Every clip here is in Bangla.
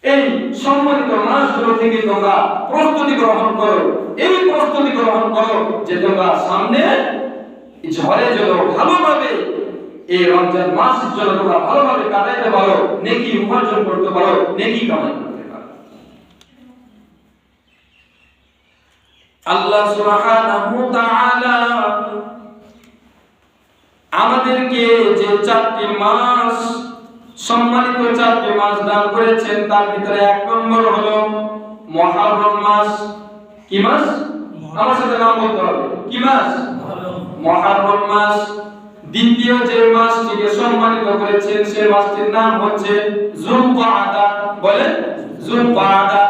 এই সম্মানিত মাসগুলো থেকে তোমরা প্রস্তুতি গ্রহণ করো, এই প্রস্তুতি গ্রহণ করো যে তোমরা সামনে ঝড়ে যেন ভালোভাবে এই রমজান মাস যেন তোমরা ভালোভাবে কাটাইতে পারো, নেকি উপার্জন করতে পারো, নেকি কামাই করতে পারো। আল্লাহ সুবহানাহু ওয়া তাআলা আমাদেরকে যে 4টি মাস, সম্মানিত 4টি মাস দান করেছেন, তার ভিতরে 1 নম্বর হলো মুহররম মাস। কি মাস? আমার সাথে নাম বলতে হবে। কি মাস? মুহররম মাস। দ্বিতীয় যে মাসটিকে সম্মানিত করেছেন সেই মাসটির নাম হচ্ছে যুলকাআদা। বলেন যুলকাআদা।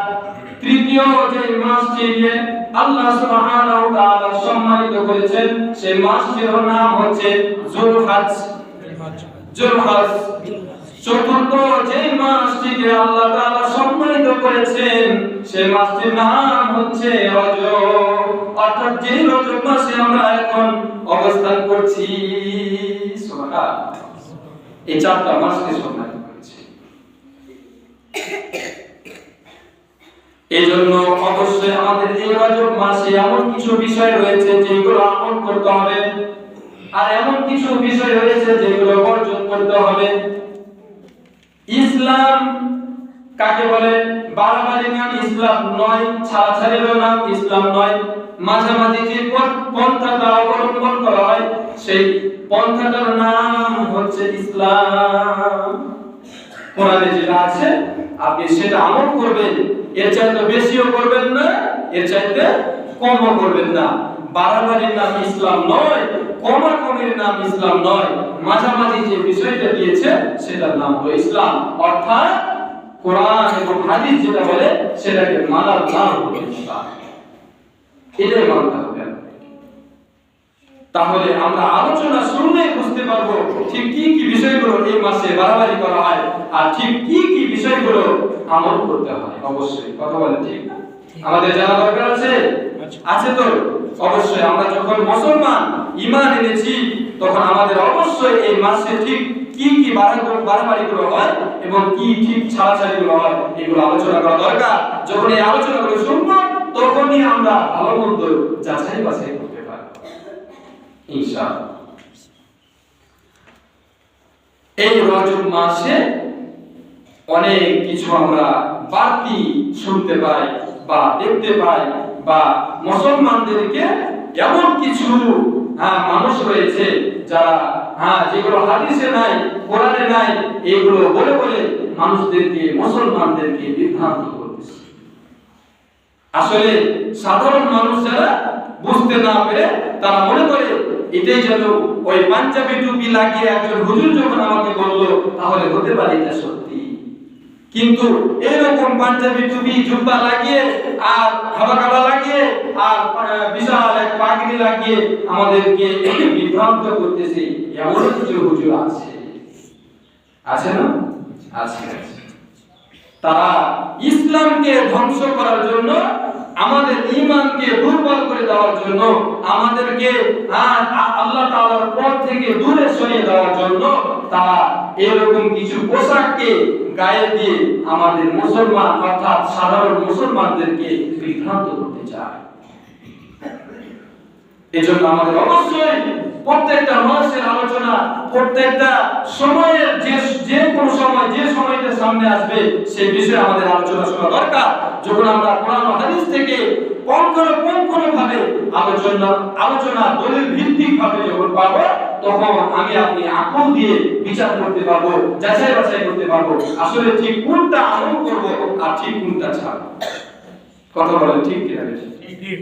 তৃতীয় যে মাসটিকে আল্লাহ সুবহানাহু ওয়া তাআলা সম্মানিত করেছেন সেই মাসটির নাম হচ্ছে যুলহজ। যুলহজ। চতুর্থ যে মাসটিকে আল্লাহ তাআলা সম্মানিত করেছেন সেই মাসটির নাম হচ্ছে রজব। অর্থাৎ যে রজব মাসে আমরা এখন অবস্থান করছি, সুবহানাল্লাহ, এই 4টা মাসকে সম্মানিত করেছে। এই জন্য অবশ্যই আমাদের এই রজব মাসে এমন কিছু বিষয় রয়েছে যেগুলো আমল করতে হবে, আর এমন কিছু বিষয় রয়েছে যেগুলো বর্জন করতে হবে। ইসলাম কাকে বলে? বাড়াবাড়ি নাম ইসলাম নয়, ছাড়াছাড়িরও নাম ইসলাম নয়। মাঝামাঝি যে পন্থাটা অবলম্বন করা হয় সেই পন্থাটার নাম হচ্ছে ইসলাম। কোরআনে যেটা আছে আপনি সেটা আমল করবেন, এর চাইতে বেশিও করবেন না, এর চাইতে কমও করবেন না। বাড়াবাড়ির নাম ইসলাম নয়, কমাকমির নাম ইসলাম নয়। মাঝামাঝি যে বিষয়টা দিয়েছে সেটার নাম হলো ইসলাম। অর্থাৎ কোরআন এবং হাদিস যেটা বলে সেটাকে মানার নাম হলো ইসলাম। এটাই মানতে হবে। তাহলে আমরা আলোচনা শুনলে বুঝতে পারবো ঠিক কি কি বিষয়গুলো এই মাসে বাড়াবাড়ি করা হয় আর ঠিক কি কি বিষয়গুলো আমল করতে হয়। অবশ্যই কথা বলেন, ঠিক না? আমাদের জানা দরকার আছে? আছে তো? অবশ্যই। আমরা যখন মুসলমান ঈমান এনেছি তখন আমাদের অবশ্যই এই মাসে ঠিক কি কি বাড়াবাড়িগুলো হয় এবং কি ঠিক ছাড়াছাড়িগুলো হয় এগুলো আলোচনা করা দরকার। যখন এই আলোচনাগুলো শুনবো তখনই আমরা ভালো মন্দ যাচাই বাছাই করতে পারবো ইনশাআল্লাহ। এই রজব মাসে অনেক কিছু আমরা বাড়তি শুনতে পাই বা দেখতে পাই, বা মুসলমানদেরকে এমন কিছু মানুষ রয়েছে যারা যেগুলো হাদিসে নাই, কোরআনে নাই, এগুলো বলে বলে মানুষদেরকে, মুসলমানদেরকে বিভ্রান্ত করতেছে। আসলে সাধারণ মানুষ যারা বুঝতে না পেরে তারা মনে করে এটাই যেন ওই পাঞ্জাবি টুপি লাগিয়ে একজন হুজুর যখন আমাকে বললো তাহলে হতে পারে এটা সত্যি। কিন্তু এরকম পাঞ্জাবি টুপি জুব্বা লাগিয়ে আর হাবাকাবা লাগিয়ে আর বিশাল এক পাগড়ি লাগিয়ে আমাদেরকে বিভ্রান্ত করতেছে এমন কিছু হুজুর আছে। আছে না? আছে। তারা ইসলামকে ধ্বংস করার জন্য, আমাদের ঈমানকে দুর্বল করে দেওয়ার জন্য, আমাদেরকে আল্লাহ তাআলার পথ থেকে দূরে সরিয়ে দেওয়ার জন্য তারা এরকম কিছু পোশাককে গায়ে দিয়ে আমাদের মুসলমান অর্থাৎ সাধারণ মুসলমানদেরকে বিভ্রান্ত করতে চায়। এজন্য আমাদের অবশ্যই প্রত্যেকটা মাসের আলোচনা, প্রত্যেকটা সময়ের যে কোনো সময় যে সময়টা সামনে আসবে সেই বিষয়ে আমাদের আলোচনা শোনা দরকার। যখন আমরা কোরআন ও হাদিস থেকে পুঙ্খানুপুঙ্খভাবে আলোচনা দলিল ভিত্তিক ভাবে যখন পাবো তখন আমি আপনি আকল দিয়ে বিচার করতে পারবো, যাচাই বাছাই করতে পারবো আসলে ঠিক কোনটা আমল করব আর ঠিক কোনটা ছাড়ব। কথা বলেন, ঠিক কি না? ঠিক।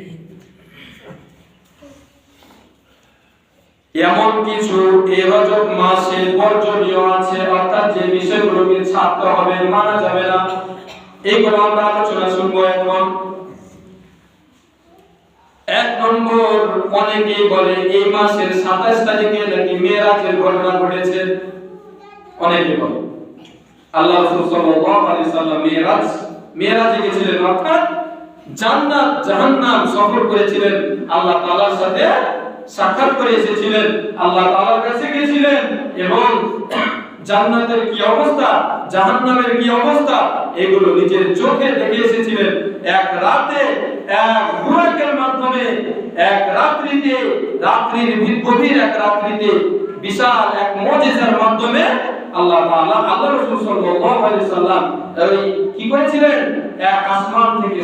এমন কিছু এই রজব মাসে বর্জনীয় আছে, অর্থাৎ যে বিষয়গুলোকে ছাড়তে হবে, মানা যাবে না, এইগুলো আমরা আলোচনা শুনবো এখন। 1 নম্বর, অনেকেই বলে এই মাসের 27 তারিখে নাকি মেরাজের ঘটনা ঘটেছে। অনেকে বলে আল্লাহ রাসূল সাল্লাল্লাহু আলাইহি সাল্লাম মেরাজে গিয়েছিলেন, অর্থাৎ জান্নাত জাহান্নাম সফর করেছিলেন, আল্লাহ তাআলার সাথে সাক্ষাৎ করে এসেছিলেন, আল্লাহ তাআলার কাছে গিয়েছিলেন এবং জান্নাতের কি অবস্থা, জাহান্নামের কি অবস্থা, এগুলো নিজের চোখে দেখে এসেছিলেন। এক রাতে, এক বুরাকের মাধ্যমে, এক রাত্রিতে, রাত্রির গভীর এক রাত্রিতে, বিশাল এক মুজিজার মাধ্যমে আল্লাহ তাআলা, আল্লাহ রাসূল সাল্লাল্লাহু আলাইহি সাল্লাম কি করেছিলেন, এক আসমান থেকে